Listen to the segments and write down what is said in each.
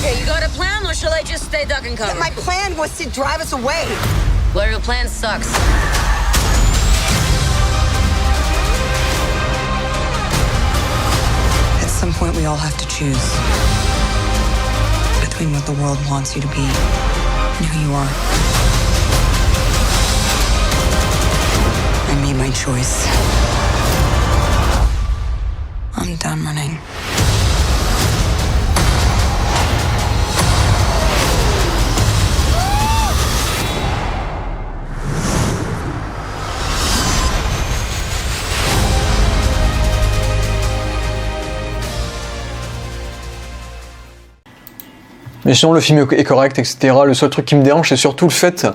Okay, you got a plan, or shall I just stay duck and cover? My plan was to drive us away. Well, your plan sucks. At some point, we all have to choose between what the world wants you to be and who you are. I made my choice. I'm done running. Mais sinon, le film est correct, etc. Le seul truc qui me dérange, c'est surtout le fait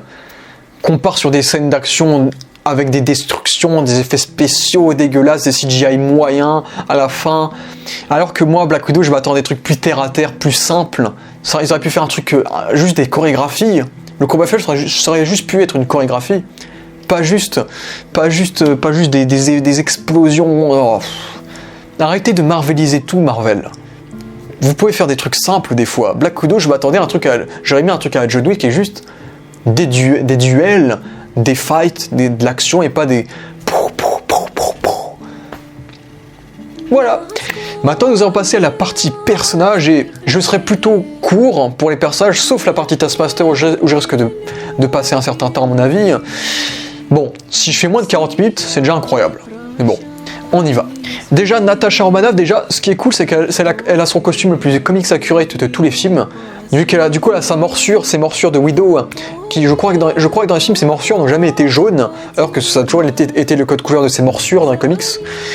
qu'on part sur des scènes d'action avec des destructions, des effets spéciaux dégueulasses, des CGI moyens à la fin. Alors que moi, Black Widow, je m'attends à des trucs plus terre à terre, plus simples. Ça, ils auraient pu faire un truc, juste des chorégraphies. Le combat final aurait juste pu être une chorégraphie. Pas juste des explosions. Oh. Arrêtez de marveliser tout, Marvel. Vous pouvez faire des trucs simples des fois. Black Widow, j'aurais mis un truc à John Wick qui est juste des duels, des fights, de l'action et pas des... Voilà. Maintenant, nous allons passer à la partie personnage et je serai plutôt court pour les personnages, sauf la partie Taskmaster où je risque de passer un certain temps à mon avis. Bon, si je fais moins de 40 minutes, c'est déjà incroyable. Mais bon, on y va. Déjà, Natasha Romanoff, ce qui est cool, c'est qu'elle a son costume le plus comics accurate de tous les films. Vu qu'elle a sa morsure, ses morsures de Widow, qui je crois que dans les films, ces morsures n'ont jamais été jaunes, alors que ça a toujours été le code couleur de ses morsures dans les comics.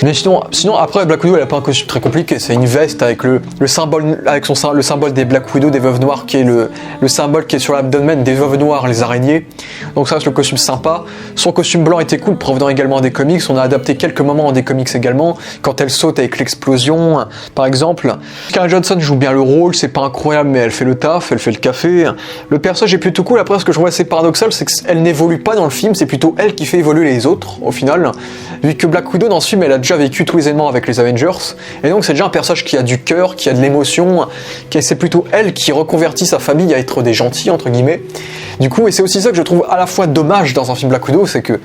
Mais sinon après, Black Widow, elle a pas un costume très compliqué, c'est une veste avec le symbole, le symbole des Black Widow, des veuves noires, qui est le symbole qui est sur l'abdomen des veuves noires, les araignées. Donc ça, c'est le costume sympa. Son costume blanc était cool, provenant également des comics. On a adapté quelques moments des comics également, quand elle saute avec l'explosion, par exemple. Scarlett Johansson joue bien le rôle, c'est pas incroyable, mais elle fait le taf, elle fait le café. Le personnage est plutôt cool. Après, ce que je vois assez paradoxal, c'est qu'elle n'évolue pas dans le film, c'est plutôt elle qui fait évoluer les autres, au final. Vu que Black Widow, dans ce film, elle a déjà vécu tous les événements avec les Avengers, et donc c'est déjà un personnage qui a du cœur, qui a de l'émotion, c'est plutôt elle qui reconvertit sa famille à être des gentils, entre guillemets. Du coup, et c'est aussi ça que je trouve à la fois dommage dans un film Black Widow, c'est que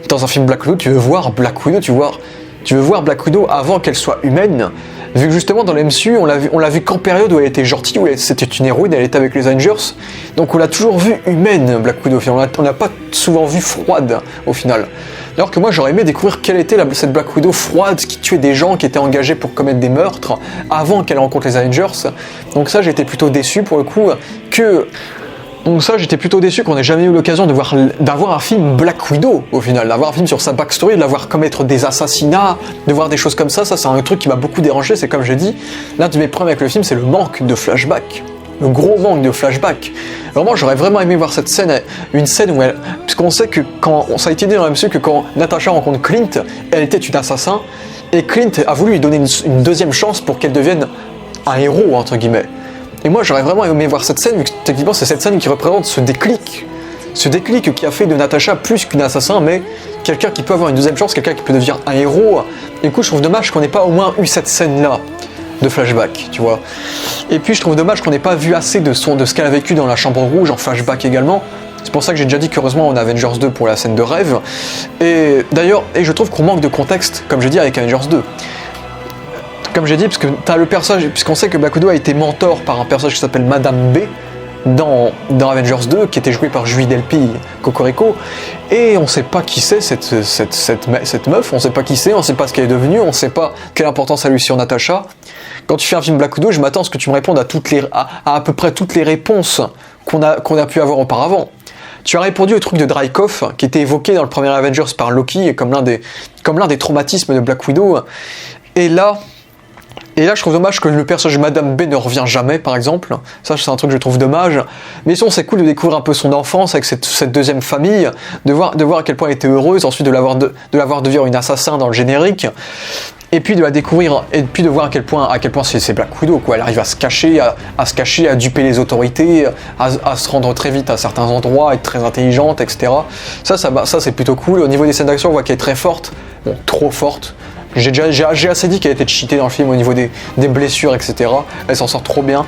dans un film Black Widow, tu veux voir Black Widow avant qu'elle soit humaine. Vu que justement dans l'MCU, on l'a vu qu'en période où elle était gentille, où c'était une héroïne, elle était avec les Avengers. Donc on l'a toujours vue humaine, Black Widow. On l'a pas souvent vue froide au final. Alors que moi j'aurais aimé découvrir quelle était cette Black Widow froide qui tuait des gens, qui était engagée pour commettre des meurtres avant qu'elle rencontre les Avengers. Donc ça, j'étais plutôt déçu pour le coup qu'on n'ait jamais eu l'occasion d'avoir un film Black Widow au final, d'avoir un film sur sa backstory, de la voir commettre des assassinats, de voir des choses comme ça. Ça c'est un truc qui m'a beaucoup dérangé. C'est comme je dis, l'un de mes problèmes avec le film, c'est le manque de flashback. Le gros manque de flashback. Vraiment, j'aurais vraiment aimé voir cette scène, une scène où elle... Puisqu'on sait que ça a été dit dans le MCU que quand Natasha rencontre Clint, elle était une assassin, et Clint a voulu lui donner une deuxième chance pour qu'elle devienne un héros, entre guillemets. Et moi, j'aurais vraiment aimé voir cette scène, vu que techniquement, c'est cette scène qui représente ce déclic qui a fait de Natasha plus qu'une assassin, mais quelqu'un qui peut avoir une deuxième chance, quelqu'un qui peut devenir un héros. Et du coup, je trouve dommage qu'on n'ait pas au moins eu cette scène-là de flashback, tu vois. Et puis, je trouve dommage qu'on n'ait pas vu assez de ce qu'elle a vécu dans la Chambre Rouge, en flashback également. C'est pour ça que j'ai déjà dit qu'heureusement on a Avengers 2 pour la scène de rêve. Et d'ailleurs, je trouve qu'on manque de contexte, comme j'ai dit avec Avengers 2. Comme j'ai dit, parce que t'as le personnage, puisqu'on sait que Black Widow a été mentor par un personnage qui s'appelle Madame B dans Avengers 2, qui était joué par Julie Delpy Cocorico, et on sait pas qui c'est cette meuf, on sait pas qui c'est, on sait pas ce qu'elle est devenue, on sait pas quelle importance elle a eu sur Natasha. Quand tu fais un film Black Widow, je m'attends à ce que tu me répondes à peu près toutes les réponses qu'on a pu avoir auparavant. Tu as répondu au truc de Dreykov, qui était évoqué dans le premier Avengers par Loki, comme l'un des traumatismes de Black Widow. Et là, je trouve dommage que le personnage de Madame B ne revient jamais, par exemple. Ça, c'est un truc que je trouve dommage. Mais sinon, c'est cool de découvrir un peu son enfance avec cette deuxième famille, de voir à quel point elle était heureuse, ensuite de la voir devenir une assassin dans le générique. Et puis de la découvrir, et puis de voir à quel point c'est Black Widow, quoi. Elle arrive à se cacher, à duper les autorités, à se rendre très vite à certains endroits, être très intelligente, etc. Ça c'est plutôt cool. Au niveau des scènes d'action, on voit qu'elle est très forte, bon, trop forte. J'ai assez dit qu'elle était cheatée dans le film au niveau des blessures, etc. Elle s'en sort trop bien.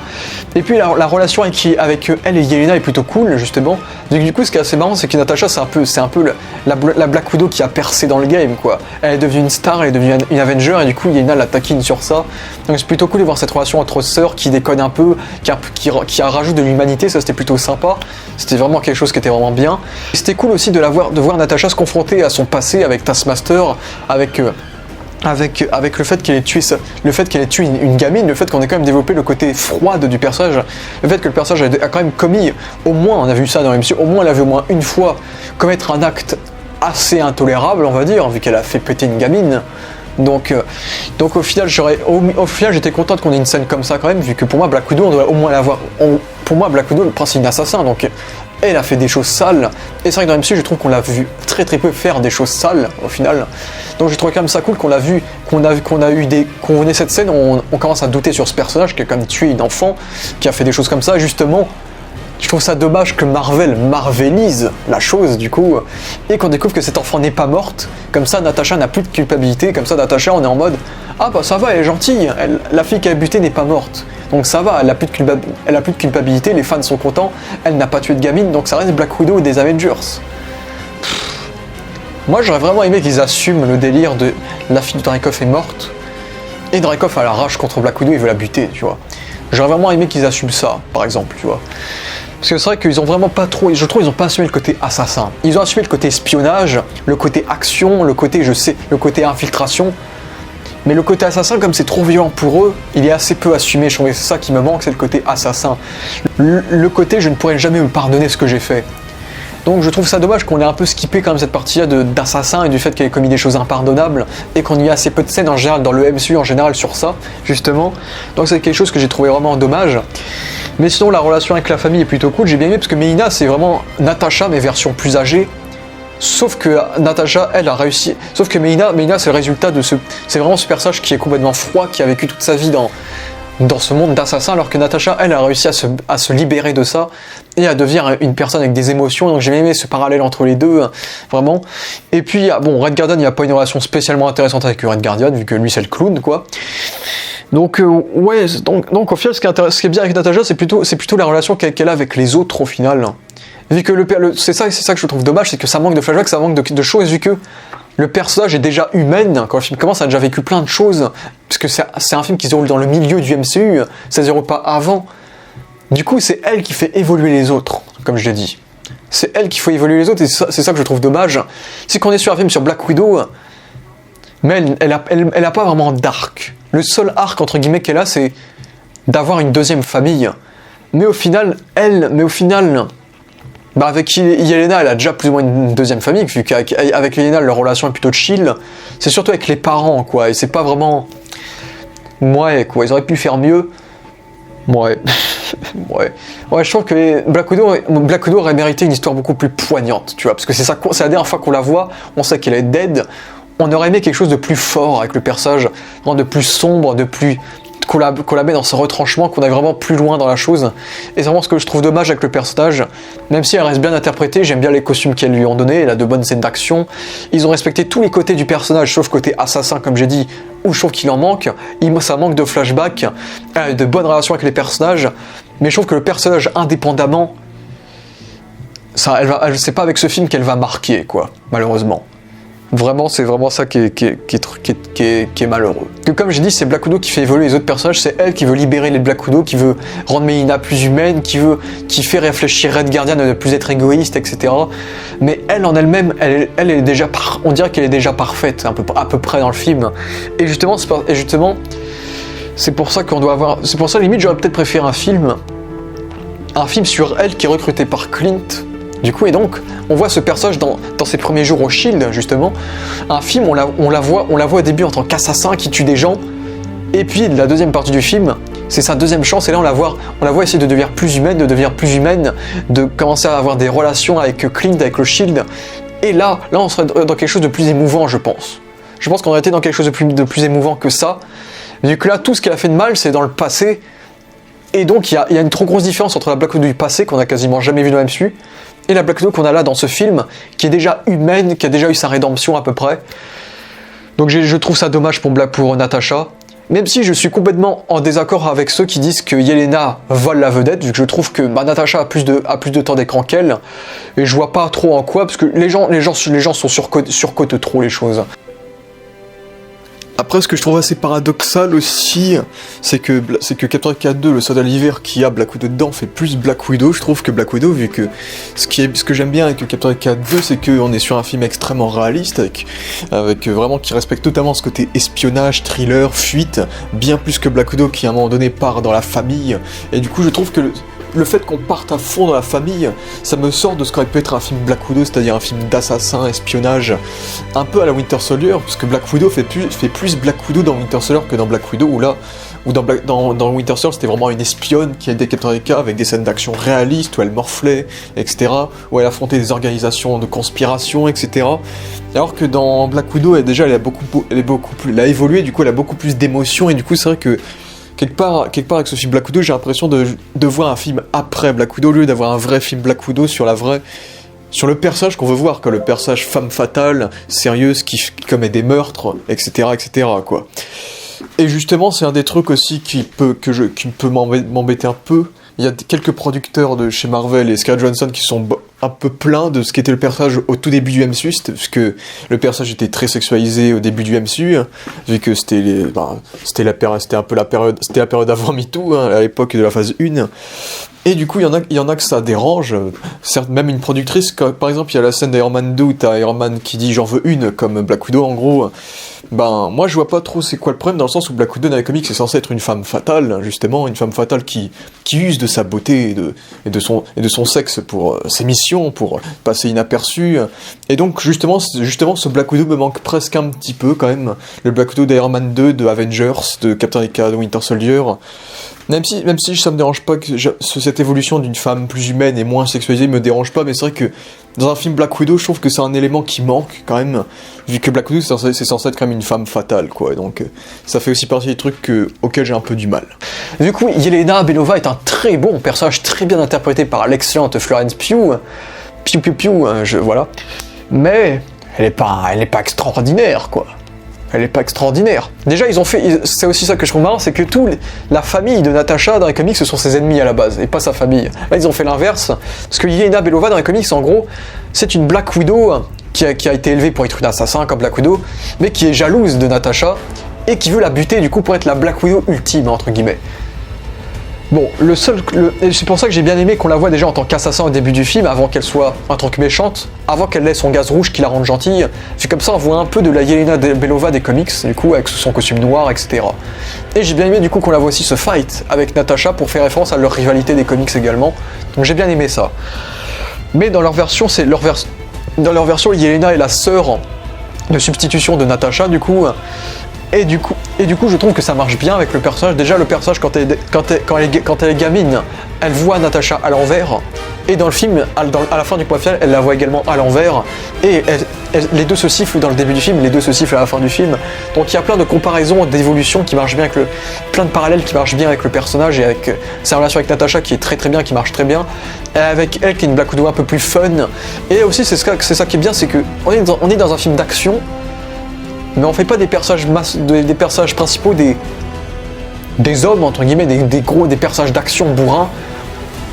Et puis la relation avec elle et Yelena est plutôt cool, justement. Du coup, ce qui est assez marrant, c'est que Natasha, c'est un peu la Black Widow qui a percé dans le game, quoi. Elle est devenue une star, elle est devenue une Avenger, et du coup, Yelena la taquine sur ça. Donc c'est plutôt cool de voir cette relation entre sœurs qui déconne un peu, qui rajoute de l'humanité, ça c'était plutôt sympa. C'était vraiment quelque chose qui était vraiment bien. C'était cool aussi de voir Natasha se confronter à son passé avec Taskmaster, avec le fait qu'elle ait tué une gamine, le fait qu'on ait quand même développé le côté froid du personnage, le fait que le personnage a quand même commis, au moins, on a vu ça dans MCU, au moins elle a vu au moins une fois commettre un acte assez intolérable, on va dire, vu qu'elle a fait péter une gamine. Donc au final, j'étais contente qu'on ait une scène comme ça quand même, vu que pour moi Black Widow, on doit au moins l'avoir. Pour moi, Black Widow, le prince c'est une assassin, donc elle a fait des choses sales. Et c'est vrai que dans MCU, je trouve qu'on l'a vu très peu faire des choses sales au final. Donc j'ai trouvé quand même ça cool qu'on ait cette scène où on commence à douter sur ce personnage qui a quand même tué une enfant, qui a fait des choses comme ça. Justement, je trouve ça dommage que Marvel marvelise la chose du coup, et qu'on découvre que cette enfant n'est pas morte. Comme ça, Natasha n'a plus de culpabilité. Comme ça, Natasha, on est en mode ah bah ça va, elle est gentille. La fille qui a buté n'est pas morte. Donc ça va, elle a plus de culpabilité, les fans sont contents, elle n'a pas tué de gamine, donc ça reste Black Widow des Avengers. Moi j'aurais vraiment aimé qu'ils assument le délire de la fille de Dreykov est morte, et Dreykov a la rage contre Black Widow, il veut la buter, tu vois. J'aurais vraiment aimé qu'ils assument ça, par exemple, tu vois. Parce que c'est vrai qu'ils ont vraiment pas trop, je trouve ils ont pas assumé le côté assassin. Ils ont assumé le côté espionnage, le côté action, le côté infiltration. Mais le côté assassin, comme c'est trop violent pour eux, il est assez peu assumé. Je trouve que c'est ça qui me manque, c'est le côté assassin. Le côté je ne pourrais jamais me pardonner ce que j'ai fait. Donc je trouve ça dommage qu'on ait un peu skippé quand même cette partie-là d'assassin et du fait qu'elle ait commis des choses impardonnables et qu'on y ait assez peu de scènes en général dans le MCU en général sur ça, justement. Donc c'est quelque chose que j'ai trouvé vraiment dommage. Mais sinon la relation avec la famille est plutôt cool, j'ai bien aimé parce que Melina c'est vraiment Natasha mais version plus âgée. Sauf que Natasha, elle a réussi. Sauf que Melina c'est le résultat de ce. C'est vraiment ce personnage qui est complètement froid, qui a vécu toute sa vie dans ce monde d'assassins, alors que Natasha, elle a réussi à se libérer de ça et à devenir une personne avec des émotions. Donc j'ai aimé ce parallèle entre les deux, vraiment. Et puis, bon, Red Guardian, il n'y a pas une relation spécialement intéressante avec Red Guardian, vu que lui c'est le clown, quoi. Donc ouais, donc au final, ce qui est bien avec Natasha, c'est plutôt la relation qu'elle a avec les autres au final. Vu que c'est ça que je trouve dommage, c'est que ça manque de flashbacks, ça manque de choses, vu que le personnage est déjà humaine. Quand le film commence, elle a déjà vécu plein de choses, parce que c'est un film qui se déroule dans le milieu du MCU, ça se déroule pas avant. Du coup, c'est elle qui fait évoluer les autres, comme je l'ai dit. C'est elle qui fait évoluer les autres, et c'est ça que je trouve dommage. C'est qu'on est sur un film sur Black Widow, mais elle a pas vraiment d'arc. Le seul arc, entre guillemets, qu'elle a, c'est d'avoir une deuxième famille. Mais au final, avec Yelena, elle a déjà plus ou moins une deuxième famille, vu qu'avec Yelena, leur relation est plutôt chill. C'est surtout avec les parents, quoi, et c'est pas vraiment... Ouais, quoi, ils auraient pu faire mieux. Ouais. Ouais, je trouve que Black Widow aurait mérité une histoire beaucoup plus poignante, tu vois, parce que c'est la dernière fois qu'on la voit, on sait qu'elle est dead, on aurait aimé quelque chose de plus fort avec le personnage, de plus sombre, de plus... qu'on la met dans ce retranchement, qu'on aille vraiment plus loin dans la chose. Et c'est vraiment ce que je trouve dommage avec le personnage. Même si elle reste bien interprétée, j'aime bien les costumes qu'elle lui ont donnés, elle a de bonnes scènes d'action. Ils ont respecté tous les côtés du personnage, sauf côté assassin, comme j'ai dit, où je trouve qu'il en manque. Ça manque de flashbacks, de bonnes relations avec les personnages. Mais je trouve que le personnage, indépendamment, c'est pas avec ce film qu'elle va marquer, quoi, malheureusement. Vraiment, c'est vraiment ça qui est malheureux. Que comme j'ai dit, c'est Black Widow qui fait évoluer les autres personnages, c'est elle qui veut libérer les Black Widow, qui veut rendre Melina plus humaine, qui fait réfléchir Red Guardian à ne plus être égoïste, etc. Mais elle en elle-même, elle est déjà, on dirait qu'elle est déjà parfaite, à peu près dans le film. Et justement, c'est pour ça qu'on doit avoir, c'est pour ça limite j'aurais peut-être préféré un film sur elle qui est recrutée par Clint. Du coup, et donc, on voit ce personnage dans ses premiers jours au Shield, justement. Un film, on la voit au début en tant qu'assassin qui tue des gens. Et puis, la deuxième partie du film, c'est sa deuxième chance. Et là, on la voit essayer de devenir plus humaine, de commencer à avoir des relations avec Clint, avec le Shield. Et là, on serait dans quelque chose de plus émouvant, je pense. Je pense qu'on aurait été dans quelque chose de plus émouvant que ça. Vu que là, tout ce qu'elle a fait de mal, c'est dans le passé. Et donc, il y a une trop grosse différence entre la Black Widow du passé, qu'on a quasiment jamais vu dans le MCU, et la Black Widow qu'on a là dans ce film, qui est déjà humaine, qui a déjà eu sa rédemption à peu près. Donc je trouve ça dommage pour Natasha. Même si je suis complètement en désaccord avec ceux qui disent que Yelena vole la vedette, vu que je trouve que Natasha a plus de temps d'écran qu'elle, et je vois pas trop en quoi, parce que les gens sont surcotent trop les choses. Après, ce que je trouve assez paradoxal aussi, c'est que Captain America 2, le soldat d'hiver qui a Black Widow dedans, fait plus Black Widow. Je trouve que Black Widow, vu que ce que j'aime bien avec Captain America 2, c'est qu'on est sur un film extrêmement réaliste, avec vraiment qui respecte totalement ce côté espionnage, thriller, fuite, bien plus que Black Widow qui à un moment donné part dans la famille. Et du coup, je trouve que le fait qu'on parte à fond dans la famille, ça me sort de ce qu'aurait pu être un film Black Widow, c'est-à-dire un film d'assassin, espionnage, un peu à la Winter Soldier, parce que Black Widow fait plus Black Widow dans Winter Soldier que dans Black Widow, où dans Winter Soldier c'était vraiment une espionne qui aidait Captain America avec des scènes d'action réalistes, où elle morflait, etc., où elle affrontait des organisations de conspiration, etc. Alors que dans Black Widow, elle a évolué, du coup elle a beaucoup plus d'émotions, et du coup c'est vrai que quelque part avec ce film Black Widow, j'ai l'impression de voir un film après Black Widow, au lieu d'avoir un vrai film Black Widow sur le personnage qu'on veut voir, le personnage femme fatale, sérieuse, qui commet des meurtres, etc., quoi. Et justement, c'est un des trucs aussi qui peut m'embêter un peu. Il y a quelques producteurs de chez Marvel et Scarlett Johansson qui sont un peu pleins de ce qu'était le personnage au tout début du MCU, parce que le personnage était très sexualisé au début du MCU, vu que c'était la période avant MeToo, à l'époque de la phase 1. Et du coup, il y en a que ça dérange, certes, même une productrice, par exemple, il y a la scène d'Iron Man 2 où t'as Iron Man qui dit « j'en veux une », comme Black Widow en gros. Moi je vois pas trop c'est quoi le problème, dans le sens où Black Widow dans les comics c'est censé être une femme fatale, justement, une femme fatale qui use de sa beauté et de son sexe pour ses missions, pour passer inaperçue. Et donc justement ce Black Widow me manque presque un petit peu quand même, le Black Widow d'Iron Man 2, de Avengers, de Captain America, de Winter Soldier. Même si ça me dérange pas que cette évolution d'une femme plus humaine et moins sexualisée me dérange pas, mais c'est vrai que dans un film Black Widow, je trouve que c'est un élément qui manque quand même, vu que Black Widow c'est censé être quand même une femme fatale, quoi. Donc ça fait aussi partie des trucs auxquels j'ai un peu du mal. Du coup, Yelena Belova est un très bon personnage, très bien interprété par l'excellente Florence Pugh. Voilà. Mais elle est pas extraordinaire, quoi. Elle est pas extraordinaire. Déjà, c'est aussi ça que je trouve marrant, c'est que la famille de Natasha dans les comics, ce sont ses ennemis à la base, et pas sa famille. Là, ils ont fait l'inverse, parce que Yelena Belova dans les comics, en gros, c'est une Black Widow qui a été élevée pour être une assassin comme Black Widow, mais qui est jalouse de Natasha, et qui veut la buter, du coup, pour être la Black Widow ultime, entre guillemets. Bon, c'est pour ça que j'ai bien aimé qu'on la voit déjà en tant qu'assassin au début du film, avant qu'elle soit en tant que méchante, avant qu'elle laisse son gaz rouge qui la rende gentille. C'est comme ça on voit un peu de la Yelena Belova des comics, du coup, avec son costume noir, etc. Et j'ai bien aimé du coup qu'on la voit aussi se fight avec Natasha pour faire référence à leur rivalité des comics également. Donc j'ai bien aimé ça. Mais dans leur version, Yelena est la sœur de substitution de Natasha, du coup. Et du coup, je trouve que ça marche bien avec le personnage. Déjà, le personnage, quand elle est gamine, elle voit Natasha à l'envers. Et dans le film, à la fin du point final, elle la voit également à l'envers. Et les deux se sifflent dans le début du film, les deux se sifflent à la fin du film. Donc il y a plein de comparaisons, d'évolutions qui marchent bien plein de parallèles qui marchent bien avec le personnage et avec sa relation avec Natasha qui est très très bien, qui marche très bien. Et avec elle qui est une Black Widow un peu plus fun. Et aussi, c'est ça qui est bien, c'est que on est dans un film d'action. Mais on fait pas des personnages principaux, des hommes, entre guillemets, des personnages d'action bourrins.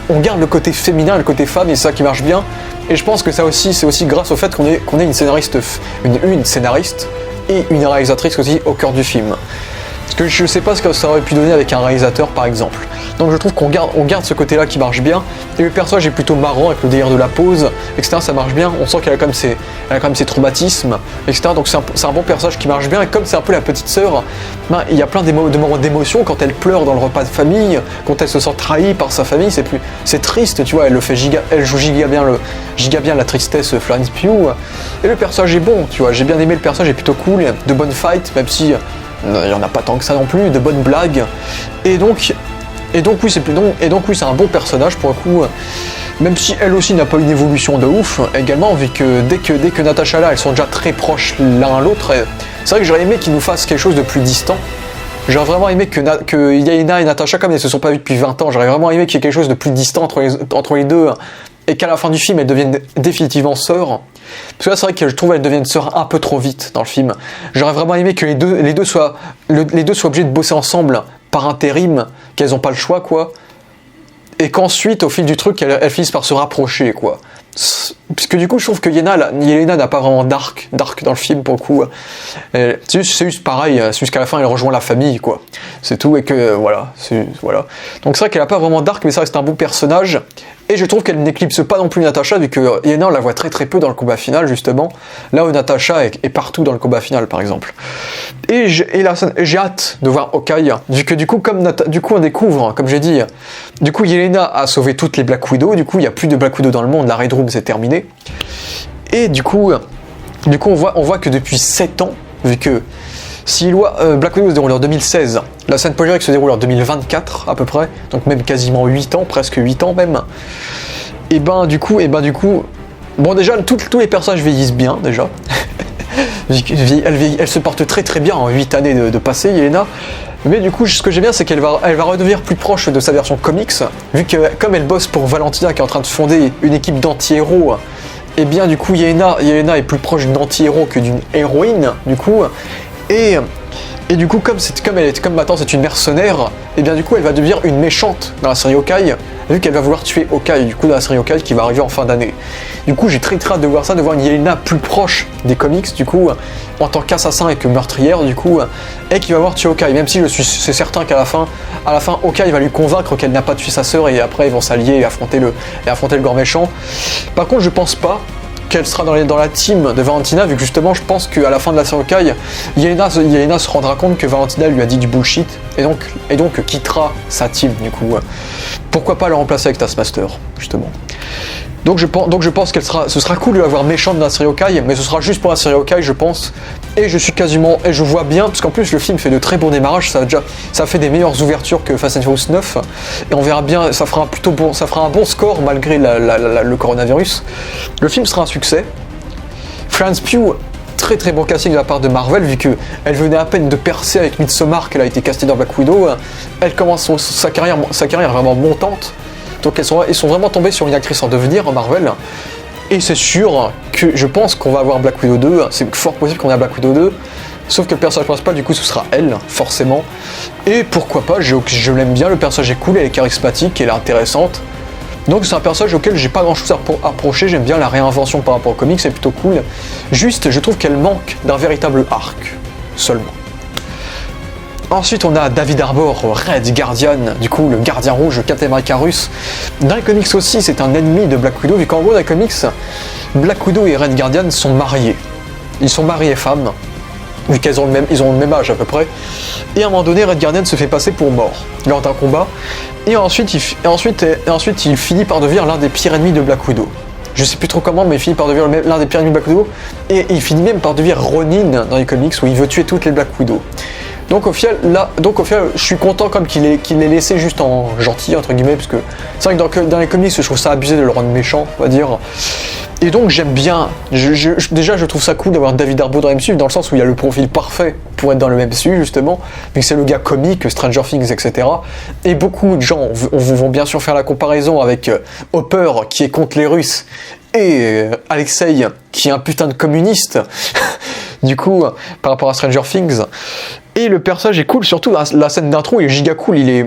On garde le côté féminin, le côté femme, et c'est ça qui marche bien. Et je pense que c'est aussi grâce au fait qu'on ait une scénariste et une réalisatrice aussi au cœur du film. Parce que je sais pas ce que ça aurait pu donner avec un réalisateur, par exemple. Donc je trouve qu'on garde ce côté-là qui marche bien. Et le personnage est plutôt marrant avec le délire de la pose, etc. Ça marche bien. On sent qu'elle a quand même ses traumatismes, etc. Donc c'est un bon personnage qui marche bien. Et comme c'est un peu la petite sœur, il y a plein de moments d'émotion quand elle pleure dans le repas de famille, quand elle se sent trahie par sa famille. C'est triste, tu vois. Elle joue giga bien la tristesse, Florence Pugh. Et le personnage est bon, tu vois. J'ai bien aimé, le personnage est plutôt cool, de bonnes fights, même si il n'y en a pas tant que ça non plus, de bonnes blagues. Et donc oui, c'est un bon personnage pour le coup, même si elle aussi n'a pas une évolution de ouf également, vu que dès que Natasha là, elles sont déjà très proches l'un à l'autre. C'est vrai que j'aurais aimé qu'ils nous fassent quelque chose de plus distant. J'aurais vraiment aimé que Yelena et Natasha, comme elles se sont pas vues depuis 20 ans, j'aurais vraiment aimé qu'il y ait quelque chose de plus distant entre les deux. et qu'à la fin du film elles deviennent définitivement sœurs. Parce que là c'est vrai que je trouve qu'elles deviennent sœurs un peu trop vite dans le film. J'aurais vraiment aimé que les deux soient obligés de bosser ensemble par intérim, qu'elles n'ont pas le choix quoi. Et qu'ensuite, au fil du truc, elles finissent par se rapprocher, quoi. Puisque du coup, je trouve que Yelena n'a pas vraiment d'arc dans le film, pour le coup. C'est juste pareil, c'est juste qu'à la fin, elle rejoint la famille, quoi. C'est tout, et que, voilà. Donc c'est vrai qu'elle n'a pas vraiment d'arc, mais ça reste un bon personnage. Et je trouve qu'elle n'éclipse pas non plus Natasha, vu que Yelena, on la voit très très peu dans le combat final, justement. Là où Natasha est partout dans le combat final, par exemple. Et j'ai hâte de voir Hawkeye, vu que du coup, on découvre, comme j'ai dit, du coup, Yelena a sauvé toutes les Black Widow, du coup, il n'y a plus de Black Widow dans le monde, la Red Room, c'est terminé. Et du coup, on voit que depuis 7 ans, vu que si Black Widow se déroule en 2016, la scène post-générique se déroule en 2024 à peu près, donc même quasiment 8 ans, presque 8 ans même. Et ben du coup, bon déjà tous les personnages vieillissent bien déjà. Elle se porte très très bien en 8 années de passé, Yelena. Mais du coup, ce que j'aime bien, c'est qu'elle va redevenir plus proche de sa version comics, vu que comme elle bosse pour Valentina qui est en train de fonder une équipe d'anti-héros, et bien du coup Yelena est plus proche d'anti-héros que d'une héroïne, du coup. Et du coup, comme maintenant c'est une mercenaire, et bien du coup elle va devenir une méchante dans la série Hawkeye, vu qu'elle va vouloir tuer Hawkeye, du coup dans la série Hawkeye qui va arriver en fin d'année. Du coup j'ai très hâte de voir ça, de voir une Yelena plus proche des comics, du coup, en tant qu'assassin et que meurtrière, du coup, et qui va voir tuer Hawkeye, même si c'est certain qu'à la fin, Hawkeye va lui convaincre qu'elle n'a pas tué sa sœur, et après ils vont s'allier et affronter le grand méchant. Par contre je pense pas qu'elle sera dans la team de Valentina, vu que justement je pense qu'à la fin de la série Hawkeye, Yelena se rendra compte que Valentina lui a dit du bullshit et donc quittera sa team du coup. Pourquoi pas le remplacer avec Taskmaster, justement. Donc je pense ce sera cool de la voir méchante dans la série Hawkeye, mais ce sera juste pour la série Hawkeye je pense. Et je vois bien, parce qu'en plus le film fait de très bons démarrages, ça fait des meilleures ouvertures que Fast and Furious 9, et on verra bien, ça fera un bon score malgré le coronavirus. Le film sera un succès. Florence Pugh, très très bon casting de la part de Marvel, vu qu'elle venait à peine de percer avec Midsommar, qu'elle a été castée dans Black Widow. Elle commence sa carrière vraiment montante. Donc ils sont vraiment tombés sur une actrice en devenir en Marvel. Et c'est sûr que je pense qu'on va avoir Black Widow 2. C'est fort possible qu'on ait Black Widow 2. Sauf que le personnage principal, du coup, ce sera elle, forcément. Et pourquoi pas, je l'aime bien, le personnage est cool, elle est charismatique, elle est intéressante. Donc c'est un personnage auquel j'ai pas grand chose à approcher, j'aime bien la réinvention par rapport aux comics, c'est plutôt cool. Juste, je trouve qu'elle manque d'un véritable arc, seulement. Ensuite, on a David Harbour, Red Guardian, du coup, le gardien rouge, le Captain America russe. Dans les comics aussi, c'est un ennemi de Black Widow, vu qu'en gros, dans les comics, Black Widow et Red Guardian sont mariés. Ils sont mariés et femmes, vu qu'ils ont le même âge à peu près. Et à un moment donné, Red Guardian se fait passer pour mort lors d'un combat. Et ensuite, il finit par devenir l'un des pires ennemis de Black Widow. Je sais plus trop comment, mais il finit par devenir l'un des pires ennemis de Black Widow. Et il finit même par devenir Ronin dans les comics, où il veut tuer toutes les Black Widow. Donc au final, je suis content comme qu'il l'ait laissé juste en gentil, entre guillemets, parce que c'est vrai que dans les comics, je trouve ça abusé de le rendre méchant, on va dire. Et donc j'aime bien, déjà je trouve ça cool d'avoir David Harbour dans le MCU, dans le sens où il a le profil parfait pour être dans le MCU, justement, vu que c'est le gars comique, Stranger Things, etc. Et beaucoup de gens vont bien sûr faire la comparaison avec Hopper, qui est contre les Russes, et Alexei, qui est un putain de communiste, du coup, par rapport à Stranger Things. Et le personnage est cool, surtout la scène d'intro, il est giga cool, il est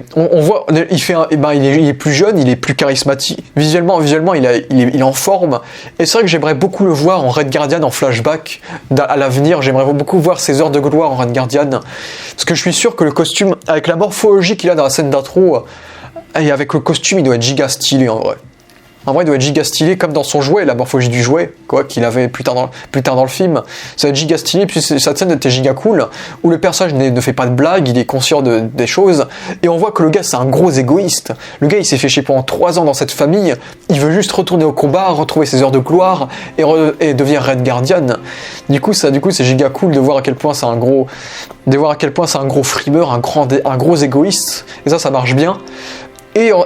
plus jeune, il est plus charismatique, visuellement il est en forme, et c'est vrai que j'aimerais beaucoup le voir en Red Guardian en flashback, à l'avenir, j'aimerais beaucoup voir ses heures de gloire en Red Guardian, parce que je suis sûr que le costume, avec la morphologie qu'il a dans la scène d'intro, et avec le costume, il doit être giga stylé en vrai. En vrai, il doit être giga stylé comme dans son jouet, la morphologie du jouet, quoi, qu'il avait plus tard dans le film. Ça va être giga stylé, puis cette scène était giga cool, où le personnage ne fait pas de blagues, il est conscient des choses, et on voit que le gars, c'est un gros égoïste. Le gars, il s'est fait chier pendant 3 ans dans cette famille, il veut juste retourner au combat, retrouver ses heures de gloire, et devenir Red Guardian. Du coup, c'est giga cool de voir à quel point c'est un gros frimeur, un gros égoïste, et ça marche bien.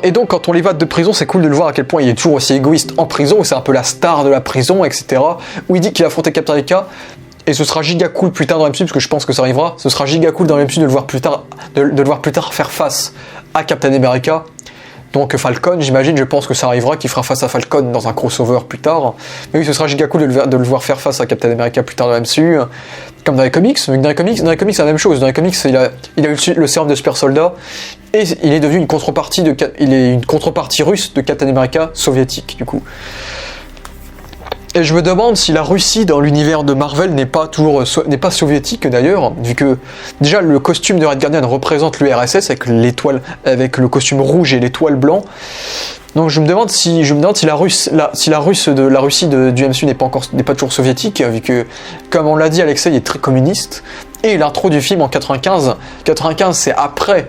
Et donc quand on l'évade de prison, c'est cool de le voir à quel point il est toujours aussi égoïste en prison, où c'est un peu la star de la prison, etc. Où il dit qu'il a affronté Captain America, et ce sera giga cool plus tard dans le MCU, parce que je pense que ça arrivera, ce sera giga cool dans le MCU de le voir plus tard faire face à Captain America. Donc Falcon, j'imagine, je pense que ça arrivera, qu'il fera face à Falcon dans un crossover plus tard. Mais oui, ce sera giga cool de le voir faire face à Captain America plus tard dans le MCU. Comme dans les comics. Dans les comics, c'est la même chose. Dans les comics, il a eu le sérum de super soldat et il est devenu une contrepartie russe de Captain America soviétique, du coup. Et je me demande si la Russie dans l'univers de Marvel n'est pas soviétique d'ailleurs, vu que déjà le costume de Red Guardian représente l'URSS avec le costume rouge et l'étoile blanc. Donc je me demande si la Russie du MCU n'est pas toujours soviétique, vu que, comme on l'a dit, Alexei est très communiste. Et l'intro du film en 95 c'est après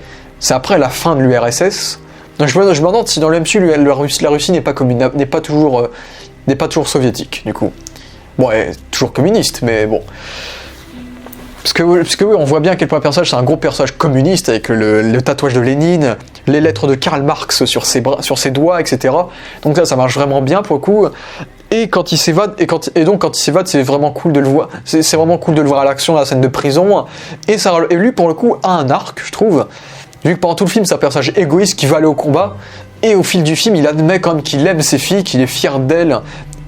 la fin de l'URSS. Donc je me demande si dans le MCU la Russie n'est pas toujours soviétique, du coup. Bon, elle est toujours communiste, mais bon. Parce que oui, on voit bien à quel point le personnage, c'est un gros personnage communiste, avec le tatouage de Lénine, les lettres de Karl Marx sur ses doigts, etc. Donc ça marche vraiment bien, pour le coup. Et quand il s'évade, c'est vraiment cool de le voir. C'est vraiment cool de le voir à l'action, à la scène de prison. Et lui, pour le coup, a un arc, je trouve. Vu que pendant tout le film, c'est un personnage égoïste qui va aller au combat. Et au fil du film, il admet quand même qu'il aime ses filles, qu'il est fier d'elles,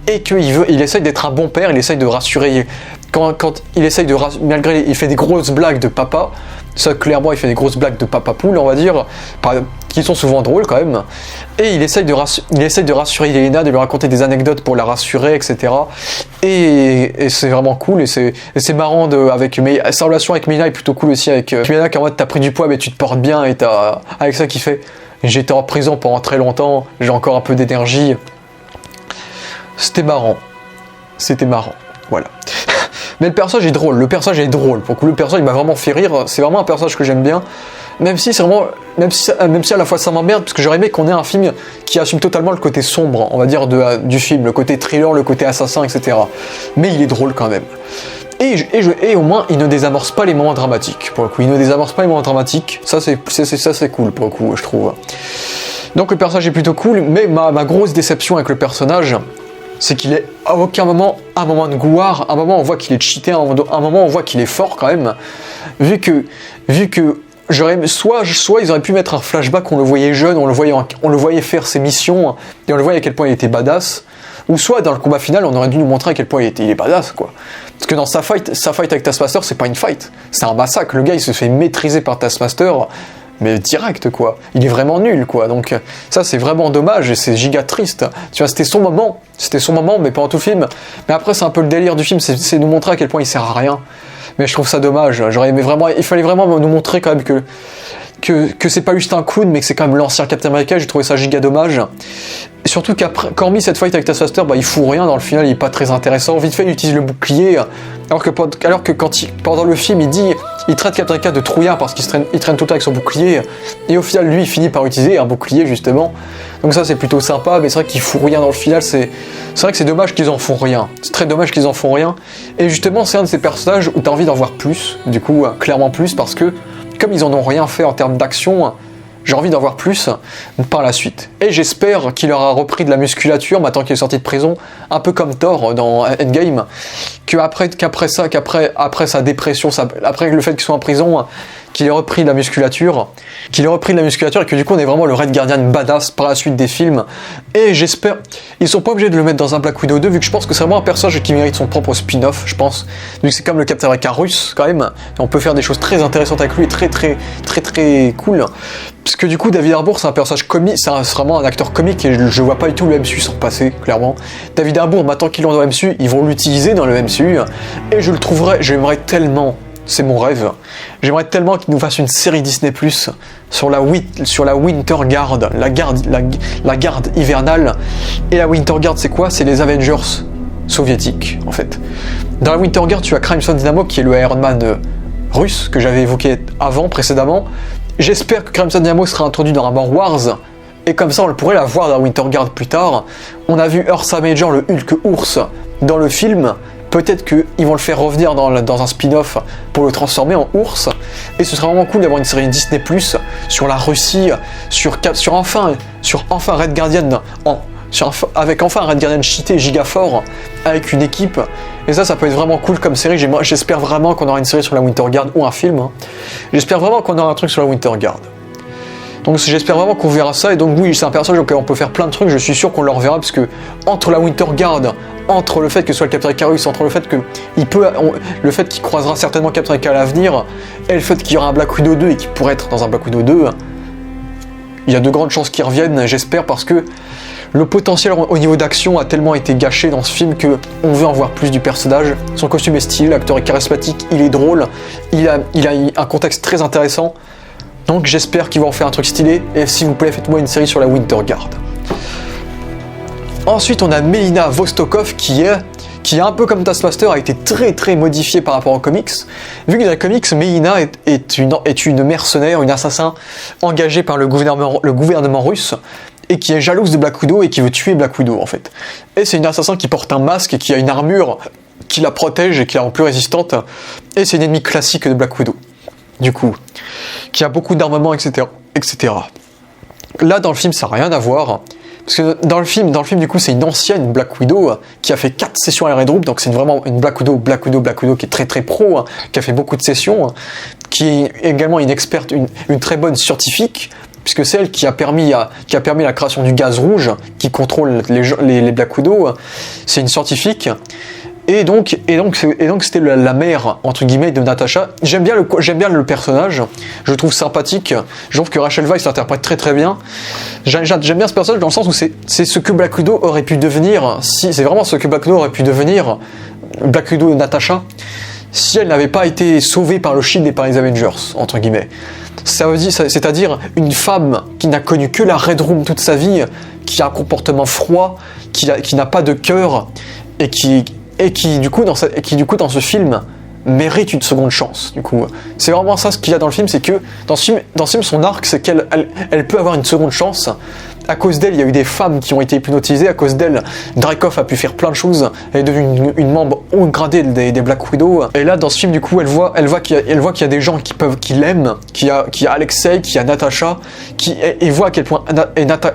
et qu'il essaye d'être un bon père, il essaye de rassurer. Malgré, il fait des grosses blagues de papa, ça clairement, il fait des grosses blagues de papa poule, on va dire, qui sont souvent drôles quand même. Et il essaye de rassurer Yelena, de lui raconter des anecdotes pour la rassurer, etc. Et c'est vraiment cool, et c'est marrant sa relation avec Mina est plutôt cool aussi, avec Mina qui en mode t'as pris du poids mais tu te portes bien, et t'as avec ça qui fait j'étais en prison pendant très longtemps, j'ai encore un peu d'énergie. C'était marrant, voilà. Mais le personnage est drôle, pour le coup le personnage il m'a vraiment fait rire, c'est vraiment un personnage que j'aime bien, même si à la fois ça m'emmerde, parce que j'aurais aimé qu'on ait un film qui assume totalement le côté sombre, on va dire, du film, le côté thriller, le côté assassin, etc. Mais il est drôle quand même. Et au moins, il ne désamorce pas les moments dramatiques. Pour le coup, Ça, c'est cool, pour le coup, je trouve. Donc, le personnage est plutôt cool, mais ma grosse déception avec le personnage, c'est qu'il est à aucun moment un moment de gloire, un moment on voit qu'il est cheaté, un moment on voit qu'il est fort quand même, vu que soit ils auraient pu mettre un flashback, on le voyait jeune, on le voyait faire ses missions, et on le voyait à quel point il était badass, ou soit dans le combat final, on aurait dû nous montrer à quel point il est badass, quoi. Parce que dans sa fight avec Taskmaster, c'est pas une fight, c'est un massacre. Le gars, il se fait maîtriser par Taskmaster, mais direct, quoi. Il est vraiment nul, quoi. Donc ça, c'est vraiment dommage, et c'est giga triste. Tu vois, c'était son moment, mais pendant tout le film. Mais après, c'est un peu le délire du film, c'est nous montrer à quel point il sert à rien. Mais je trouve ça dommage. Il fallait vraiment nous montrer quand même que c'est pas juste un clown, mais que c'est quand même l'ancien Captain America. J'ai trouvé ça giga dommage. Et surtout qu'hormis cette fight avec Taskmaster, il fout rien dans le final, il est pas très intéressant. Vite fait, il utilise le bouclier, alors que pendant le film, il traite Captain America de trouillard parce qu'il traîne tout le temps avec son bouclier. Et au final, lui, il finit par utiliser un bouclier, justement. Donc ça, c'est plutôt sympa, mais c'est vrai qu'il fout rien dans le final. C'est vrai que c'est dommage qu'ils en font rien. C'est très dommage qu'ils en font rien. Et justement, c'est un de ces personnages où t'as envie d'en voir plus, du coup, clairement plus, parce que comme ils en ont rien fait en termes d'action, j'ai envie d'en voir plus par la suite. Et j'espère qu'il aura repris de la musculature maintenant qu'il est sorti de prison, un peu comme Thor dans Endgame, qu'après sa dépression, après le fait qu'il soit en prison, qu'il ait repris de la musculature, et que du coup on est vraiment le Red Guardian badass par la suite des films. Et j'espère, ils sont pas obligés de le mettre dans un Black Widow 2, vu que je pense que c'est vraiment un personnage qui mérite son propre spin-off, je pense. Vu que c'est comme le Captain America russe quand même, et on peut faire des choses très intéressantes avec lui, très très très très cool. Parce que du coup David Harbour c'est un personnage comique, c'est vraiment un acteur comique, et je vois pas du tout le MCU s'en passer, clairement. David Harbour, maintenant qu'il est dans le MCU, ils vont l'utiliser dans le MCU, et j'aimerais tellement, c'est mon rêve, j'aimerais tellement qu'il nous fasse une série Disney Plus sur la Winter Guard, la garde hivernale. Et la Winter Guard, c'est quoi? C'est les Avengers soviétiques, en fait. Dans la Winter Guard, tu as Crimson Dynamo, qui est le Iron Man russe, que j'avais évoqué précédemment. J'espère que Crimson Dynamo sera introduit dans Armor Wars, et comme ça on pourrait la voir dans Winter Guard plus tard. On a vu Ursa Major, le Hulk ours, dans le film. Peut-être qu'ils vont le faire revenir dans un spin-off pour le transformer en ours. Et ce serait vraiment cool d'avoir une série Disney Plus sur la Russie, sur enfin Red Guardian, avec enfin un Red Guardian cheaté giga fort, avec une équipe. Et ça peut être vraiment cool comme série. J'espère vraiment qu'on aura une série sur la Winter Guard, ou un film. J'espère vraiment qu'on aura un truc sur la Winter Guard. Donc j'espère vraiment qu'on verra ça, et donc oui, c'est un personnage auquel on peut faire plein de trucs, je suis sûr qu'on le reverra, parce que entre la Winter Guard, entre le fait que ce soit le Captain Icarus, entre le fait que le fait qu'il croisera certainement Captain Icarus à l'avenir, et le fait qu'il y aura un Black Widow 2 et qu'il pourrait être dans un Black Widow 2, il y a de grandes chances qu'il revienne, j'espère, parce que le potentiel au niveau d'action a tellement été gâché dans ce film que on veut en voir plus du personnage. Son costume est stylé, l'acteur est charismatique, il est drôle, il a un contexte très intéressant. Donc j'espère qu'ils vont en faire un truc stylé, et s'il vous plaît, faites-moi une série sur la Winter Guard. Ensuite, on a Melina Vostokov qui est un peu comme Taskmaster, a été très modifiée par rapport aux comics. Vu que dans les comics, Melina est une mercenaire, une assassin engagée par le gouvernement russe, et qui est jalouse de Black Widow et qui veut tuer Black Widow en fait. Et c'est une assassin qui porte un masque et qui a une armure qui la protège et qui la rend plus résistante, et c'est une ennemie classique de Black Widow. Du coup, qui a beaucoup d'armement, etc., etc. Là, dans le film, ça n'a rien à voir. Parce que dans le film, du coup, c'est une ancienne Black Widow qui a fait 4 sessions à la Red Room, donc c'est vraiment une Black Widow qui est très pro, qui a fait beaucoup de sessions, qui est également une experte, une très bonne scientifique, puisque c'est elle qui a permis la création du gaz rouge qui contrôle les Black Widow. C'est une scientifique. Et donc c'était la mère entre guillemets de Natasha. J'aime bien le personnage, je le trouve sympathique. Je trouve que Rachel Weisz l'interprète très bien. J'aime bien ce personnage dans le sens où c'est ce que Black Widow aurait pu devenir. Si c'est vraiment ce que Black Widow aurait pu devenir, Black Widow et Natasha, si elle n'avait pas été sauvée par le Shield et par les Avengers entre guillemets. C'est-à-dire une femme qui n'a connu que la Red Room toute sa vie, qui a un comportement froid, qui n'a pas de cœur, et qui du coup dans ce film mérite une seconde chance. Du coup, c'est vraiment ça ce qu'il y a dans le film, c'est que dans ce film son arc, c'est qu'elle peut avoir une seconde chance. À cause d'elle, il y a eu des femmes qui ont été hypnotisées. À cause d'elle, Dreykov a pu faire plein de choses. Elle est devenue une membre haut gradée des Black Widow. Et là, dans ce film, du coup, elle voit qu'il y a des gens qui l'aiment, qu'il y a Alexei, qu'il y a Natasha, et voit à quel point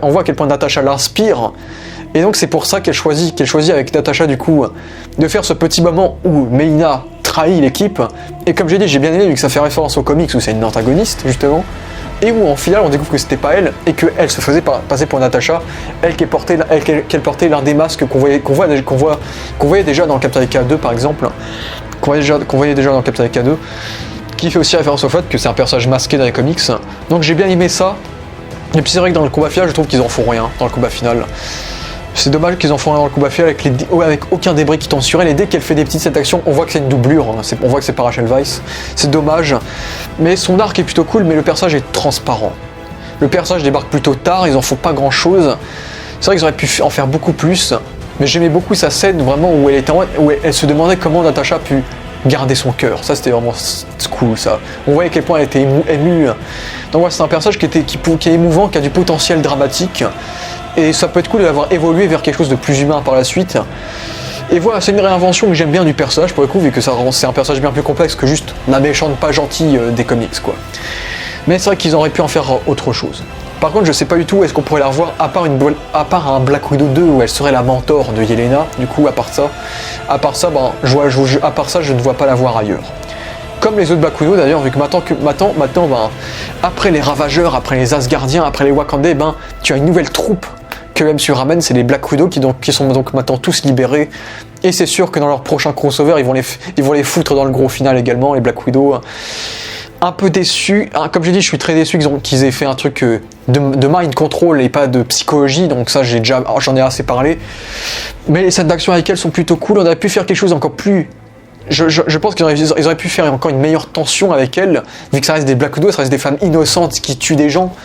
on voit à quel point Natasha l'inspire. Et donc c'est pour ça qu'elle choisit avec Natasha, du coup, de faire ce petit moment où Melina trahit l'équipe. Et comme j'ai dit, j'ai bien aimé vu que ça fait référence aux comics où c'est une antagoniste justement, et où en finale on découvre que c'était pas elle et qu'elle se faisait passer pour Natasha, elle qu'elle portait l'un des masques qu'on voyait déjà dans Captain America 2 par exemple, qu'on voyait déjà dans Captain America 2, qui fait aussi référence au fait que c'est un personnage masqué dans les comics. Donc j'ai bien aimé ça. Et puis c'est vrai que dans le combat final, je trouve qu'ils en font rien dans le combat final. C'est dommage qu'ils en font rien dans le combat final avec aucun débris qui tombe sur elle, et dès qu'elle fait des petites actions, on voit que c'est une doublure, on voit que c'est pas Rachel Weisz. C'est dommage, mais son arc est plutôt cool, mais le personnage est transparent. Le personnage débarque plutôt tard, ils en font pas grand chose. C'est vrai qu'ils auraient pu en faire beaucoup plus, mais j'aimais beaucoup sa scène vraiment où elle se demandait comment Natasha a pu garder son cœur. Ça c'était vraiment cool ça. On voyait à quel point elle était émue. Donc ouais, c'est un personnage qui est émouvant, qui a du potentiel dramatique. Et ça peut être cool d'avoir évolué vers quelque chose de plus humain par la suite. Et voilà, c'est une réinvention que j'aime bien du personnage pour le coup, vu que c'est un personnage bien plus complexe que juste la méchante pas gentille des comics quoi. Mais c'est vrai qu'ils auraient pu en faire autre chose. Par contre, je sais pas du tout où est-ce qu'on pourrait la revoir, à part un Black Widow 2 où elle serait la mentor de Yelena. Du coup, à part ça, je ne vois pas la voir ailleurs. Comme les autres Black Widow d'ailleurs, vu que maintenant, après les Ravageurs, après les Asgardiens, après les Wakandais, tu as une nouvelle troupe que MCU ramène, c'est les Black Widow qui sont donc maintenant tous libérés. Et c'est sûr que dans leur prochain crossover, ils vont les foutre dans le gros final également, les Black Widow. Un peu déçu, comme j'ai dit, je suis très déçu qu'ils aient fait un truc de mind control et pas de psychologie, donc ça j'en ai assez parlé. Mais les scènes d'action avec elles sont plutôt cool, on aurait pu faire quelque chose encore plus... Je pense qu'ils auraient pu faire encore une meilleure tension avec elles, vu que ça reste des Black Widow, ça reste des femmes innocentes qui tuent des gens,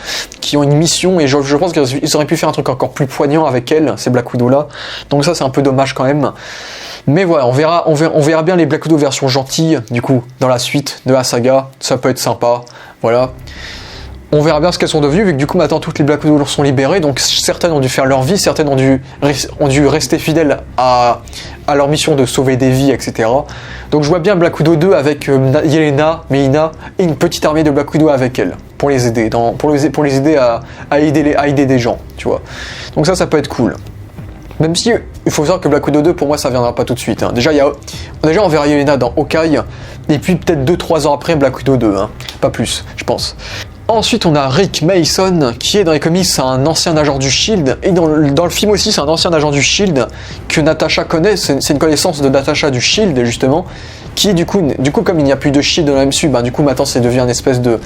qui ont une mission, et je pense qu'ils auraient pu faire un truc encore plus poignant avec elles, ces Black Widow là. Donc ça c'est un peu dommage quand même. Mais voilà, on verra bien les Black Widow version gentille, du coup, dans la suite de la saga, ça peut être sympa, voilà. On verra bien ce qu'elles sont devenues, vu que du coup maintenant toutes les Black Widow sont libérées, donc certaines ont dû faire leur vie, certaines ont dû rester fidèles à leur mission de sauver des vies, etc. Donc je vois bien Black Widow 2 avec Yelena, Melina, et une petite armée de Black Widow avec elle, pour les aider, pour les aider à aider des gens, tu vois. Donc ça peut être cool. Même si, il faut savoir que Black Widow 2, pour moi, ça viendra pas tout de suite. Hein. Déjà, on verra Yelena dans Hawkeye, et puis peut-être 2-3 ans après, Black Widow 2, hein. Pas plus, je pense. Ensuite, on a Rick Mason, qui est dans les comics un ancien agent du Shield, et dans le film aussi, c'est un ancien agent du Shield que Natasha connaît, c'est une connaissance de Natasha du Shield, justement, qui du coup comme il n'y a plus de Shield dans la MCU, du coup maintenant c'est devenu un espèce de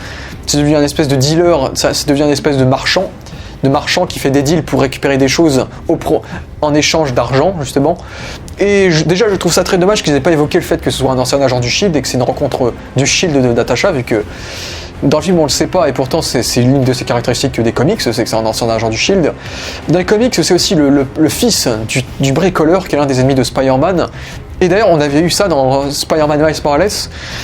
dealer, c'est devenu un espèce de marchand qui fait des deals pour récupérer des choses en échange d'argent, justement. Et déjà, je trouve ça très dommage qu'ils n'aient pas évoqué le fait que ce soit un ancien agent du Shield et que c'est une rencontre du Shield de Natasha, vu que dans le film on le sait pas, et pourtant c'est l'une de ses caractéristiques des comics, c'est que c'est un ancien agent du Shield. Dans les comics, c'est aussi le fils du bricoleur, qui est l'un des ennemis de Spider-Man. Et d'ailleurs, on avait eu ça dans Spider-Man Miles Morales.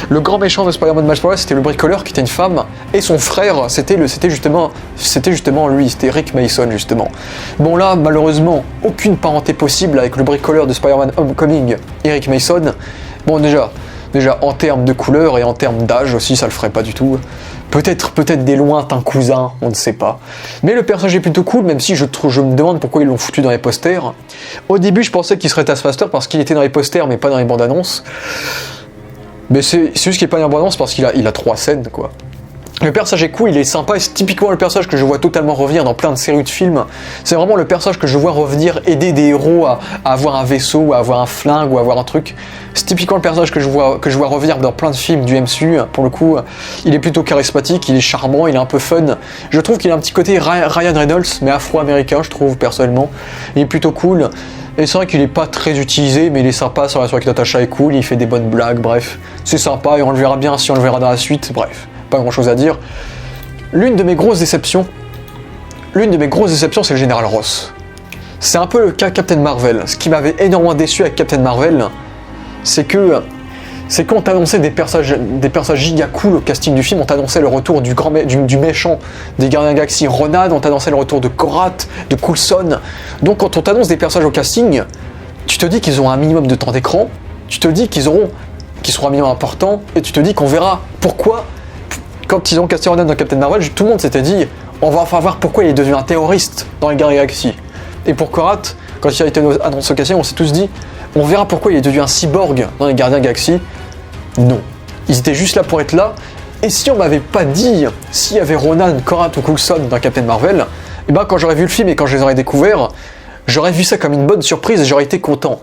Le grand méchant de Spider-Man Miles Morales, c'était le bricoleur qui était une femme, et son frère, c'était justement lui, c'était Rick Mason, justement. Bon là, malheureusement, aucune parenté possible avec le bricoleur de Spider-Man Homecoming et Rick Mason. Bon déjà en termes de couleur et en termes d'âge aussi, ça le ferait pas du tout. Peut-être des lointains cousins, on ne sait pas. Mais le personnage est plutôt cool, même si je me demande pourquoi ils l'ont foutu dans les posters. Au début, je pensais qu'il serait Taskmaster parce qu'il était dans les posters, mais pas dans les bandes annonces. Mais c'est juste qu'il n'est pas dans les bandes annonces parce qu'il a 3 scènes, quoi. Le personnage est cool, il est sympa, et c'est typiquement le personnage que je vois totalement revenir dans plein de séries de films. C'est vraiment le personnage que je vois revenir aider des héros à avoir un vaisseau, ou à avoir un flingue, ou à avoir un truc. C'est typiquement le personnage que je vois revenir dans plein de films du MCU. Pour le coup, il est plutôt charismatique, il est charmant, il est un peu fun. Je trouve qu'il a un petit côté Ryan Reynolds, mais afro-américain, je trouve, personnellement. Il est plutôt cool. Et c'est vrai qu'il est pas très utilisé, mais il est sympa, sur la soirée avec Natasha est cool, il fait des bonnes blagues, bref. C'est sympa, et on le verra bien si on le verra dans la suite, bref. Pas grand chose à dire. L'une de mes grosses déceptions, c'est le Général Ross. C'est un peu le cas Captain Marvel. Ce qui m'avait énormément déçu avec Captain Marvel, c'est qu'on t'annonçait des personnages giga cool au casting du film. On t'annonçait le retour du méchant des Gardiens de la Galaxie, Ronan, on t'annonçait le retour de Korat, de Coulson. Donc quand on t'annonce des personnages au casting, tu te dis qu'ils ont un minimum de temps d'écran, tu te dis qu'ils seront un minimum important, et tu te dis qu'on verra pourquoi. Quand ils ont casté Ronan dans Captain Marvel, tout le monde s'était dit on va enfin voir pourquoi il est devenu un terroriste dans les Gardiens de la Galaxie. Et pour Korat, quand il a été annoncé au casting, on s'est tous dit on verra pourquoi il est devenu un cyborg dans les Gardiens de la Galaxie. Non. Ils étaient juste là pour être là. Et si on m'avait pas dit s'il y avait Ronan, Korat ou Coulson dans Captain Marvel, et ben quand j'aurais vu le film et quand je les aurais découverts, j'aurais vu ça comme une bonne surprise et j'aurais été content.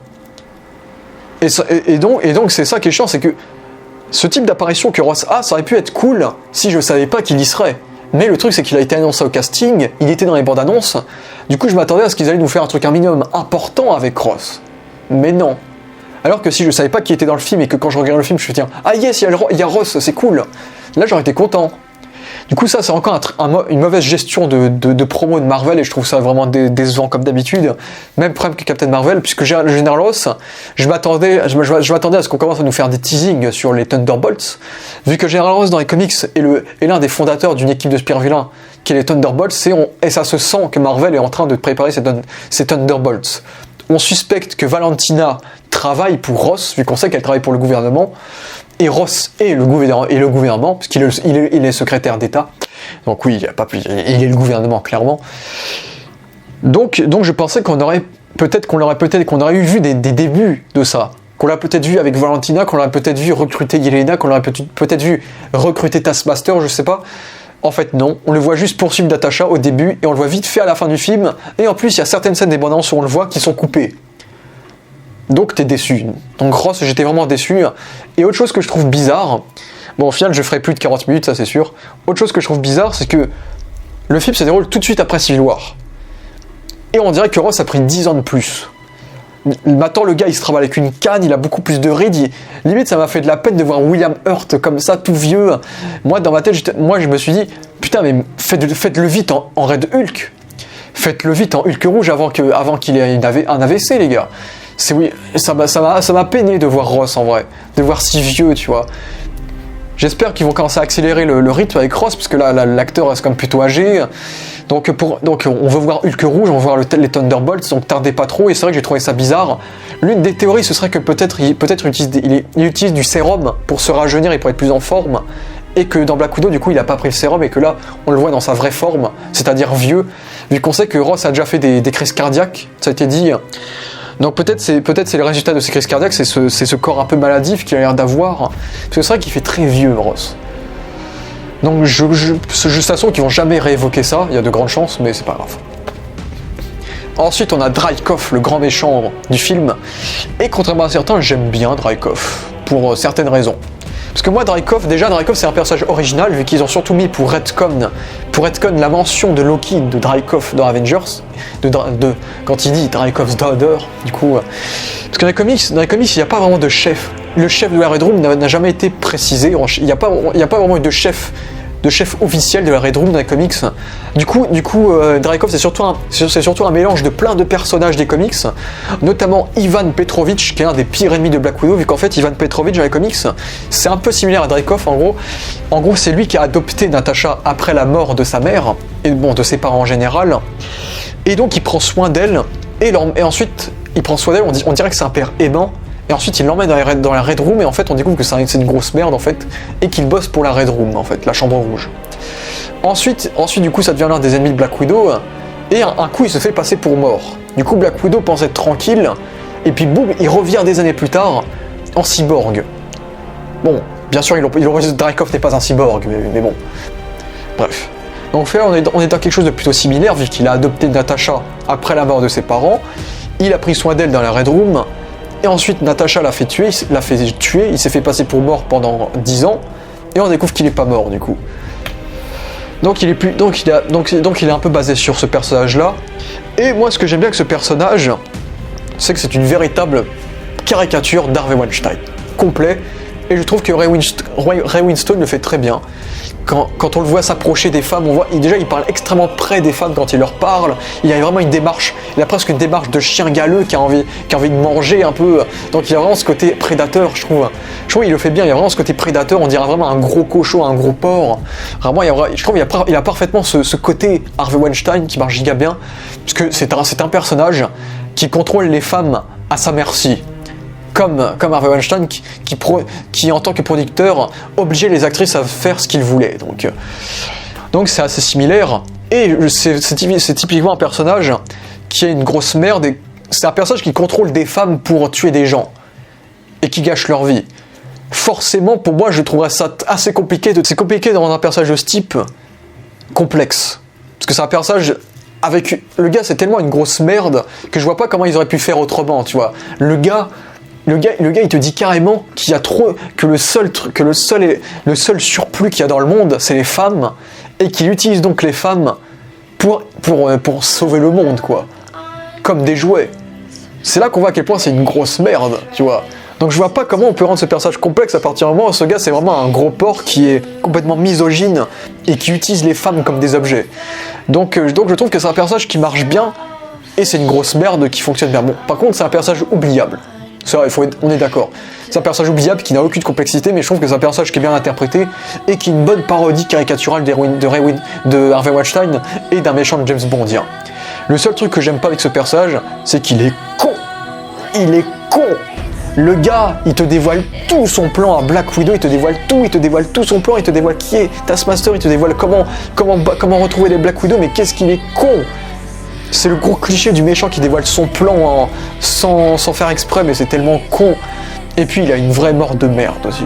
Et donc c'est ça qui est chiant, c'est que ce type d'apparition que Ross a, ça aurait pu être cool si je savais pas qu'il y serait. Mais le truc, c'est qu'il a été annoncé au casting, il était dans les bandes annonces, du coup je m'attendais à ce qu'ils allaient nous faire un truc un minimum important avec Ross. Mais non. Alors que si je savais pas qui était dans le film et que quand je regarde le film, je me dis ah yes, il y a Ross, c'est cool. Là j'aurais été content. Du coup ça c'est encore une mauvaise gestion de promo de Marvel et je trouve ça vraiment décevant comme d'habitude. Même problème que Captain Marvel, puisque le Général Ross, je m'attendais à ce qu'on commence à nous faire des teasings sur les Thunderbolts. Vu que Général Ross dans les comics est l'un des fondateurs d'une équipe de super-vilains qui est les Thunderbolts, et ça se sent que Marvel est en train de préparer ces Thunderbolts. On suspecte que Valentina travaille pour Ross, vu qu'on sait qu'elle travaille pour le gouvernement, et Ross est le gouvernement, puisqu'il est secrétaire d'État. Donc oui, il est le gouvernement, clairement. Donc je pensais qu'on aurait vu des débuts de ça. Qu'on l'a peut-être vu avec Valentina, qu'on l'aurait peut-être vu recruter Yelena, qu'on l'aurait peut-être vu recruter Taskmaster, je sais pas. En fait non, on le voit juste poursuivre Natasha au début, et on le voit vite fait à la fin du film, et en plus il y a certaines scènes des bandes annonces où on le voit qui sont coupées. Donc t'es déçu. Donc Ross, j'étais vraiment déçu. Et autre chose que je trouve bizarre, bon au final je ferai plus de 40 minutes, ça c'est sûr. Autre chose que je trouve bizarre, c'est que le film se déroule tout de suite après Civil War. Et on dirait que Ross a pris 10 ans de plus. Maintenant le gars il se travaille avec une canne, il a beaucoup plus de rides, limite ça m'a fait de la peine de voir William Hurt comme ça, tout vieux. Moi dans ma tête, je me suis dit, putain mais faites-le vite en Red Hulk. Faites-le vite en Hulk rouge avant qu'il ait un AVC les gars. Ça m'a peiné de voir Ross en vrai, de voir si vieux, tu vois. J'espère qu'ils vont commencer à accélérer le rythme avec Ross, parce que là l'acteur reste comme plutôt âgé. Donc on veut voir Hulk rouge, on veut voir les Thunderbolts, donc tardez pas trop, et c'est vrai que j'ai trouvé ça bizarre. L'une des théories, ce serait que peut-être il utilise du sérum pour se rajeunir et pour être plus en forme, et que dans Black Widow, du coup, il a pas pris le sérum, et que là, on le voit dans sa vraie forme, c'est-à-dire vieux, vu qu'on sait que Ross a déjà fait des crises cardiaques, ça a été dit. Donc peut-être c'est le résultat de ces crises cardiaques, c'est ce corps un peu maladif qu'il a l'air d'avoir. Parce que c'est vrai qu'il fait très vieux, Ross. Donc je sens qu'ils vont jamais réévoquer ça, il y a de grandes chances, mais c'est pas grave. Ensuite, on a Dreykov, le grand méchant du film. Et contrairement à certains, j'aime bien Dreykov, pour certaines raisons. Parce que moi, Dreykov, c'est un personnage original, vu qu'ils ont surtout mis pour retcon la mention de Loki de Dreykov dans Avengers, quand il dit Dreykov's daughter, du coup... parce que dans les comics, il n'y a pas vraiment de chef. Le chef de la Red Room n'a jamais été précisé, il n'y a pas vraiment eu de chef officiel de la Red Room dans les comics. Du coup, Dreykov c'est surtout un mélange de plein de personnages des comics, notamment Ivan Petrovich, qui est un des pires ennemis de Black Widow, vu qu'en fait Ivan Petrovich dans les comics, c'est un peu similaire à Dreykov en gros. En gros, c'est lui qui a adopté Natasha après la mort de sa mère, et bon, de ses parents en général, et donc il prend soin d'elle, et ensuite il prend soin d'elle, on dirait que c'est un père aimant. Et ensuite, il l'emmène dans la Red Room, et en fait, on découvre que c'est une grosse merde, en fait, et qu'il bosse pour la Red Room, en fait, la chambre rouge. Ensuite, du coup, ça devient l'un des ennemis de Black Widow, et un coup, il se fait passer pour mort. Du coup, Black Widow pense être tranquille, et puis boum, il revient des années plus tard, en cyborg. Bon, bien sûr, Dreykov n'est pas un cyborg, mais bon. Bref. Donc là, on est dans quelque chose de plutôt similaire, vu qu'il a adopté Natasha après la mort de ses parents, il a pris soin d'elle dans la Red Room, et ensuite Natasha l'a fait tuer, il s'est fait passer pour mort pendant 10 ans, et on découvre qu'il n'est pas mort du coup. Donc il est un peu basé sur ce personnage-là. Et moi ce que j'aime bien avec ce personnage, c'est que c'est une véritable caricature d'Harvey Weinstein, complet, et je trouve que Ray Winstone le fait très bien. Quand on le voit s'approcher des femmes, il parle extrêmement près des femmes quand il leur parle. Il a vraiment une démarche, il a presque une démarche de chien galeux qui a envie de manger un peu. Donc il a vraiment ce côté prédateur, je trouve qu'il le fait bien. Il y a vraiment ce côté prédateur, on dirait vraiment un gros cochon, un gros porc. Vraiment, je trouve qu'il a parfaitement ce côté Harvey Weinstein qui marche giga bien, parce que c'est un personnage qui contrôle les femmes à sa merci. Comme Harvey Weinstein qui en tant que producteur obligeait les actrices à faire ce qu'il voulait. Donc c'est assez similaire, et c'est typiquement un personnage qui est une grosse merde, et c'est un personnage qui contrôle des femmes pour tuer des gens et qui gâche leur vie. Forcément, pour moi, je trouverais ça assez compliqué. C'est compliqué de rendre un personnage de ce type complexe, parce que c'est un personnage avec... Le gars, c'est tellement une grosse merde que je vois pas comment ils auraient pu faire autrement, tu vois. Le gars, il te dit carrément qu'il y a trop, que le seul surplus qu'il y a dans le monde, c'est les femmes, et qu'il utilise donc les femmes pour sauver le monde, quoi. Comme des jouets. C'est là qu'on voit à quel point c'est une grosse merde, tu vois. Donc je vois pas comment on peut rendre ce personnage complexe à partir du moment où ce gars c'est vraiment un gros porc qui est complètement misogyne et qui utilise les femmes comme des objets. Donc je trouve que c'est un personnage qui marche bien, et c'est une grosse merde qui fonctionne bien. Bon, par contre c'est un personnage oubliable. C'est vrai, on est d'accord. C'est un personnage oubliable qui n'a aucune complexité, mais je trouve que c'est un personnage qui est bien interprété et qui est une bonne parodie caricaturale de Harvey Weinstein et d'un méchant de James Bondien. Le seul truc que j'aime pas avec ce personnage, c'est qu'il est con. Il est con. Le gars, il te dévoile tout son plan à Black Widow, il te dévoile tout son plan, il te dévoile qui est Taskmaster, il te dévoile comment retrouver les Black Widow, mais qu'est-ce qu'il est con! C'est le gros cliché du méchant qui dévoile son plan sans faire exprès, mais c'est tellement con. Et puis il a une vraie mort de merde aussi.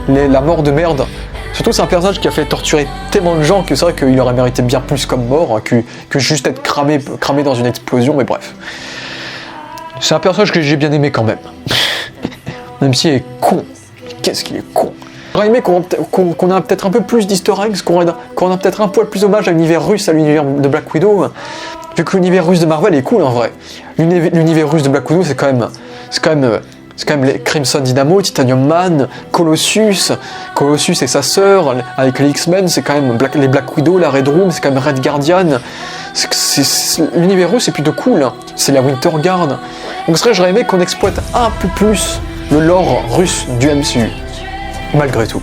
La mort de merde, surtout c'est un personnage qui a fait torturer tellement de gens que c'est vrai qu'il aurait mérité bien plus comme mort que juste être cramé dans une explosion, mais bref. C'est un personnage que j'ai bien aimé quand même. Même s'il est con. Qu'est-ce qu'il est con. J'aurais aimé qu'on a peut-être un peu plus d'easter eggs, qu'on a peut-être un poil plus hommage à l'univers russe, à l'univers de Black Widow. Vu que l'univers russe de Marvel est cool en vrai. L'univers russe de Black Widow, c'est quand même les Crimson Dynamo, Titanium Man, Colossus et sa sœur, avec les X-Men, c'est quand même les Black Widow, la Red Room, c'est quand même Red Guardian. L'univers russe est plutôt cool, c'est la Winter Guard. Donc j'aurais aimé qu'on exploite un peu plus le lore russe du MCU, malgré tout.